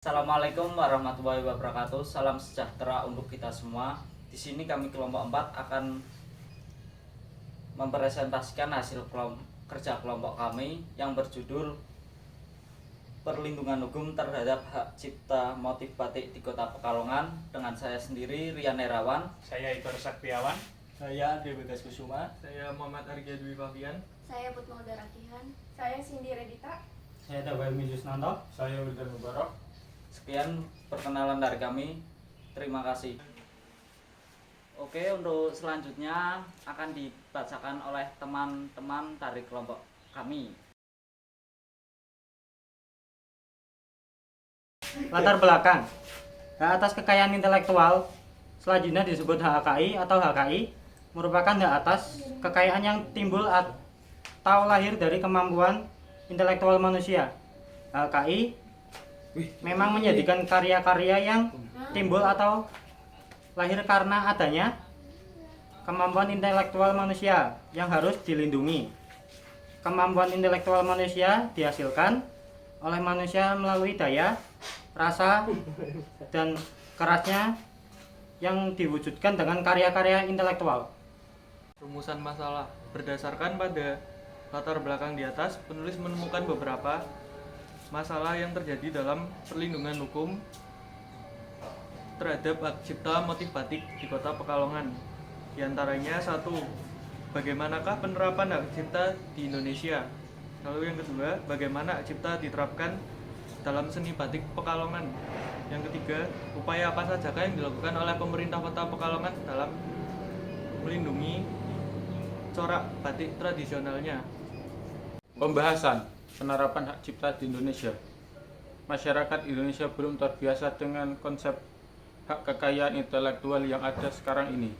Assalamualaikum warahmatullahi wabarakatuh. Salam sejahtera untuk kita semua. Di sini kami kelompok 4 akan mempresentasikan hasil kerja kelompok kami yang berjudul Perlindungan Hukum Terhadap Hak Cipta Motif Batik di Kota Pekalongan, dengan saya sendiri Rian Nerawan. Saya Igor Saktiawan. Saya Andre Bagas Kusuma. Saya Muhammad Argia Dwi Fabian. Saya Putmauda Rakihan. Saya Cindy Redita. Saya Dawai Yusnanto. Saya Wildan Mubarak. Sekian perkenalan dari kami. Terima kasih. Oke, untuk selanjutnya akan dibacakan oleh teman-teman dari kelompok kami. Latar belakang hak atas kekayaan intelektual selanjutnya disebut HAKI atau HKI, merupakan hak atas kekayaan yang timbul atau lahir dari kemampuan intelektual manusia. HKI memang menjadikan karya-karya yang timbul atau lahir karena adanya kemampuan intelektual manusia yang harus dilindungi. Kemampuan intelektual manusia dihasilkan oleh manusia melalui daya, rasa, dan kerasnya yang diwujudkan dengan karya-karya intelektual. Rumusan masalah. Berdasarkan pada latar belakang di atas, penulis menemukan beberapa masalah yang terjadi dalam perlindungan hukum terhadap hak cipta motif batik di Kota Pekalongan. Di antaranya satu, bagaimanakah penerapan hak cipta di Indonesia? Lalu yang kedua, bagaimana hak cipta diterapkan dalam seni batik Pekalongan? Yang ketiga, upaya apa sajakah yang dilakukan oleh pemerintah Kota Pekalongan dalam melindungi corak batik tradisionalnya? Pembahasan penerapan hak cipta di Indonesia. Masyarakat Indonesia belum terbiasa dengan konsep hak kekayaan intelektual yang ada sekarang ini.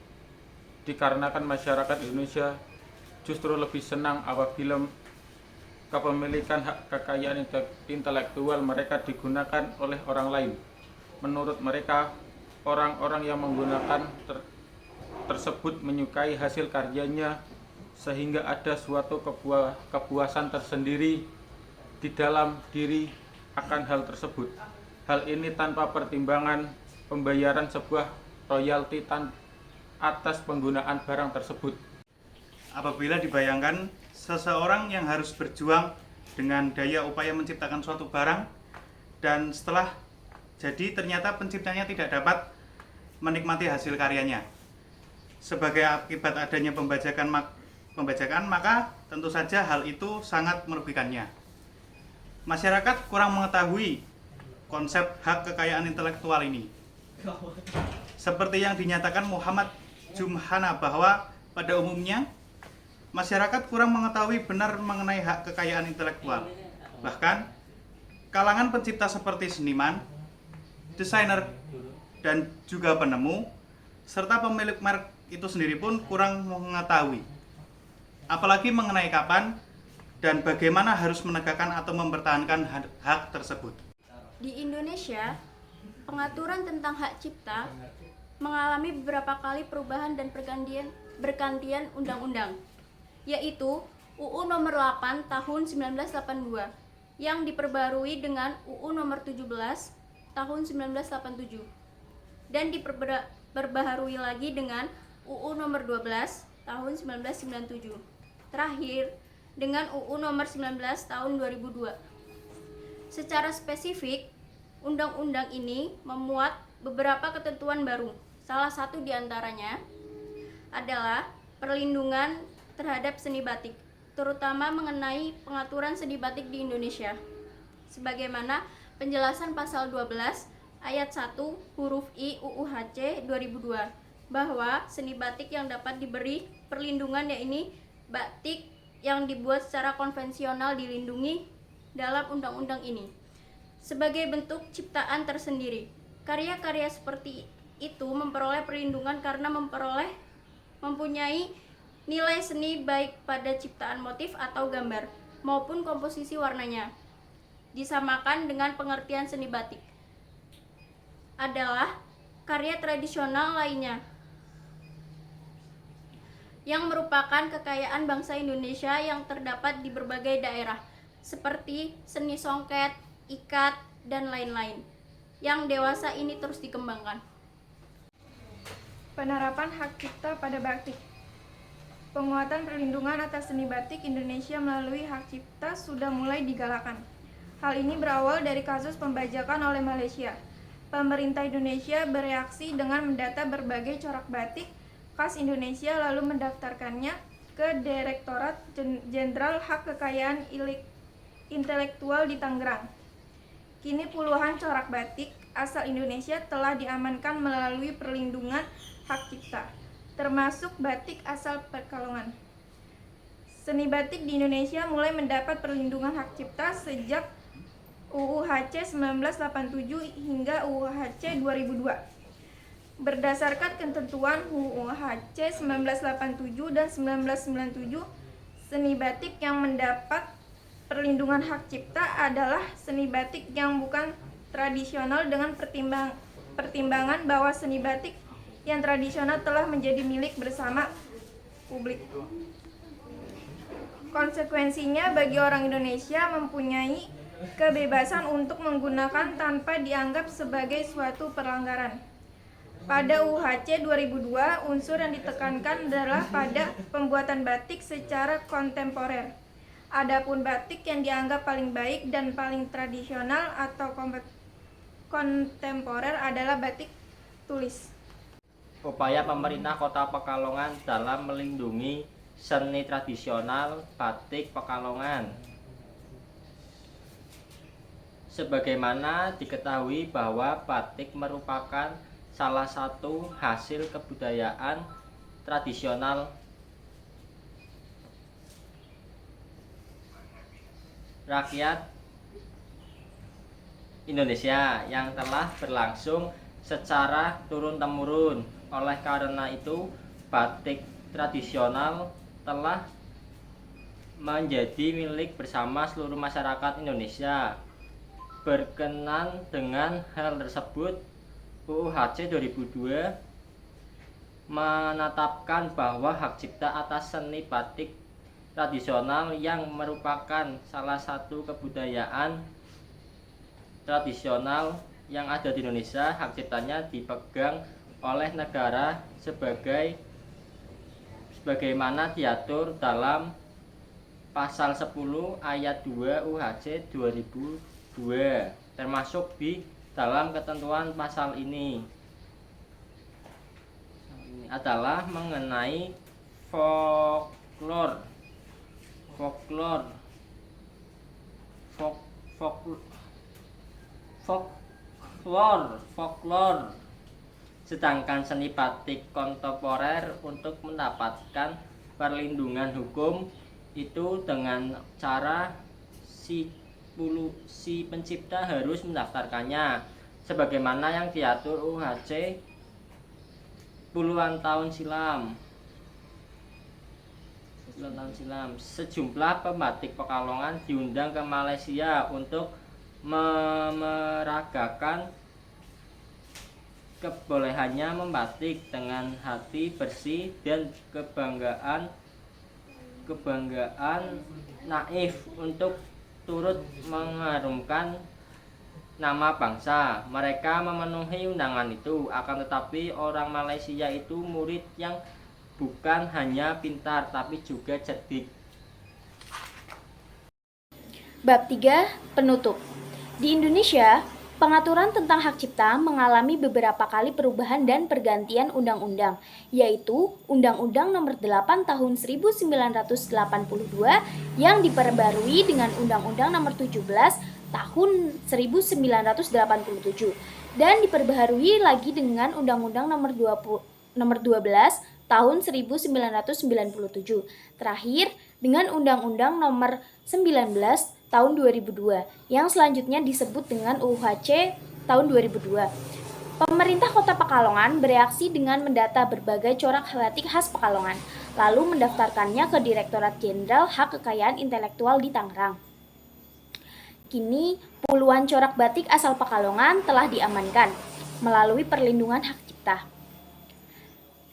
Dikarenakan masyarakat Indonesia justru lebih senang apabila kepemilikan hak kekayaan intelektual mereka digunakan oleh orang lain. Menurut mereka, orang-orang yang menggunakan tersebut menyukai hasil karyanya, sehingga ada suatu kepuasan tersendiri di dalam diri akan hal tersebut. Hal ini tanpa pertimbangan pembayaran sebuah royalti atas penggunaan barang tersebut. Apabila dibayangkan seseorang yang harus berjuang dengan daya upaya menciptakan suatu barang, dan setelah jadi ternyata penciptanya tidak dapat menikmati hasil karyanya. Sebagai akibat adanya pembajakan, maka tentu saja hal itu sangat merugikannya. Masyarakat kurang mengetahui konsep hak kekayaan intelektual ini. Seperti yang dinyatakan Muhammad Jumhana bahwa pada umumnya masyarakat kurang mengetahui benar mengenai hak kekayaan intelektual. Bahkan kalangan pencipta seperti seniman, desainer, dan juga penemu, serta pemilik merek itu sendiri pun kurang mengetahui, apalagi mengenai kapan dan bagaimana harus menegakkan atau mempertahankan hak tersebut. Di Indonesia, pengaturan tentang hak cipta mengalami beberapa kali perubahan dan bergantian undang-undang, yaitu UU Nomor 8 Tahun 1982 yang diperbarui dengan UU Nomor 17 Tahun 1987 dan diperbaharui lagi dengan UU Nomor 12 Tahun 1997. Terakhir dengan UU Nomor 19 Tahun 2002. Secara spesifik, undang-undang ini memuat beberapa ketentuan baru. Salah satu di antaranya adalah perlindungan terhadap seni batik, terutama mengenai pengaturan seni batik di Indonesia. Sebagaimana penjelasan pasal 12 ayat 1 huruf I UU HC 2002 bahwa seni batik yang dapat diberi perlindungan yaitu batik yang dibuat secara konvensional dilindungi dalam undang-undang ini sebagai bentuk ciptaan tersendiri. Karya-karya seperti itu memperoleh perlindungan karena mempunyai nilai seni baik pada ciptaan motif atau gambar maupun komposisi warnanya. Disamakan dengan pengertian seni batik adalah karya tradisional lainnya yang merupakan kekayaan bangsa Indonesia yang terdapat di berbagai daerah seperti seni songket, ikat, dan lain-lain. yang dewasa ini terus dikembangkan. Penerapan hak cipta pada batik. Penguatan perlindungan atas seni batik Indonesia melalui hak cipta sudah mulai digalakan. Hal ini berawal dari kasus pembajakan oleh Malaysia. Pemerintah Indonesia bereaksi dengan mendata berbagai corak batik khas Indonesia lalu mendaftarkannya ke Direktorat Jenderal Hak Kekayaan Intelektual di Tangerang. Kini puluhan corak batik asal Indonesia telah diamankan melalui perlindungan hak cipta, termasuk batik asal Pekalongan. Seni batik di Indonesia mulai mendapat perlindungan hak cipta sejak UU HC 1987 hingga UU HC 2002. Berdasarkan ketentuan UU HC 1987 dan 1997, seni batik yang mendapat perlindungan hak cipta adalah seni batik yang bukan tradisional dengan pertimbangan bahwa seni batik yang tradisional telah menjadi milik bersama publik. Konsekuensinya bagi orang Indonesia mempunyai kebebasan untuk menggunakan tanpa dianggap sebagai suatu pelanggaran. Pada UHC 2002, unsur yang ditekankan adalah pada pembuatan batik secara kontemporer. Adapun batik yang dianggap paling baik dan paling tradisional atau kontemporer adalah batik tulis. Upaya pemerintah Kota Pekalongan dalam melindungi seni tradisional batik Pekalongan. Sebagaimana diketahui bahwa batik merupakan salah satu hasil kebudayaan tradisional rakyat Indonesia yang telah berlangsung secara turun-temurun. Oleh karena itu, batik tradisional telah menjadi milik bersama seluruh masyarakat Indonesia. Berkenan dengan hal tersebut, UU HC 2002 menetapkan bahwa hak cipta atas seni batik tradisional yang merupakan salah satu kebudayaan tradisional yang ada di Indonesia, hak ciptanya dipegang oleh negara sebagaimana diatur dalam pasal 10 ayat 2 UHC 2002, termasuk di dalam ketentuan pasal ini adalah mengenai folklore sedangkan seni batik kontemporer untuk mendapatkan perlindungan hukum itu dengan cara si pencipta harus mendaftarkannya sebagaimana yang diatur UHC puluhan tahun silam. Sejumlah pembatik Pekalongan diundang ke Malaysia untuk memeragakan kebolehannya membatik dengan hati bersih dan kebanggaan naif untuk turut mengharumkan nama bangsa. Mereka memenuhi undangan itu, akan tetapi orang Malaysia itu murid yang bukan hanya pintar tapi juga cerdik. Bab 3. Penutup. Di Indonesia, pengaturan tentang hak cipta mengalami beberapa kali perubahan dan pergantian undang-undang, yaitu Undang-Undang Nomor 8 Tahun 1982 yang diperbarui dengan Undang-Undang Nomor 17 Tahun 1987 dan diperbaharui lagi dengan Undang-Undang Nomor 12 Tahun 1997. Terakhir dengan Undang-Undang Nomor 19 Tahun 2002 yang selanjutnya disebut dengan UHC tahun 2002. Pemerintah Kota Pekalongan bereaksi dengan mendata berbagai corak batik khas Pekalongan, lalu mendaftarkannya ke Direktorat Jenderal Hak Kekayaan Intelektual di Tangerang. Kini puluhan corak batik asal Pekalongan telah diamankan melalui perlindungan hak cipta.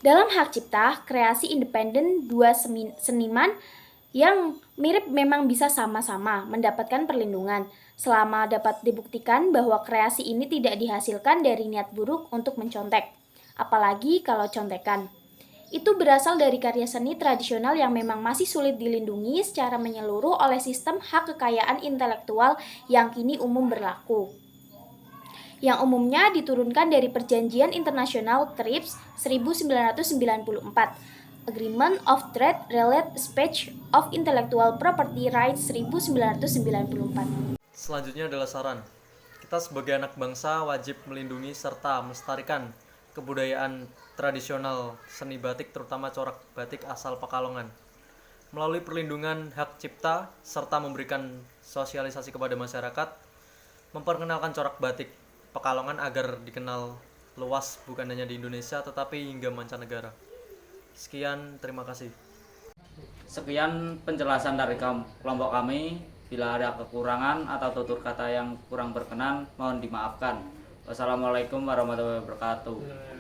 Dalam hak cipta, kreasi independen dua seniman yang mirip memang bisa sama-sama mendapatkan perlindungan. selama dapat dibuktikan bahwa kreasi ini tidak dihasilkan dari niat buruk untuk mencontek, apalagi kalau contekan. Itu berasal dari karya seni tradisional yang memang masih sulit dilindungi secara menyeluruh oleh sistem hak kekayaan intelektual yang kini umum berlaku, yang umumnya diturunkan dari Perjanjian Internasional TRIPS 1994, Agreement of Trade Related Speech of Intellectual Property Rights 1994. Selanjutnya adalah saran. Kita sebagai anak bangsa wajib melindungi serta melestarikan kebudayaan tradisional seni batik, terutama corak batik asal Pekalongan. Melalui perlindungan hak cipta serta memberikan sosialisasi kepada masyarakat, memperkenalkan corak batik Pekalongan agar dikenal luas bukan hanya di Indonesia tetapi hingga mancanegara. Sekian, terima kasih. Sekian penjelasan dari kelompok kami. Bila ada kekurangan atau tutur kata yang kurang berkenan, mohon dimaafkan. Wassalamualaikum warahmatullahi wabarakatuh.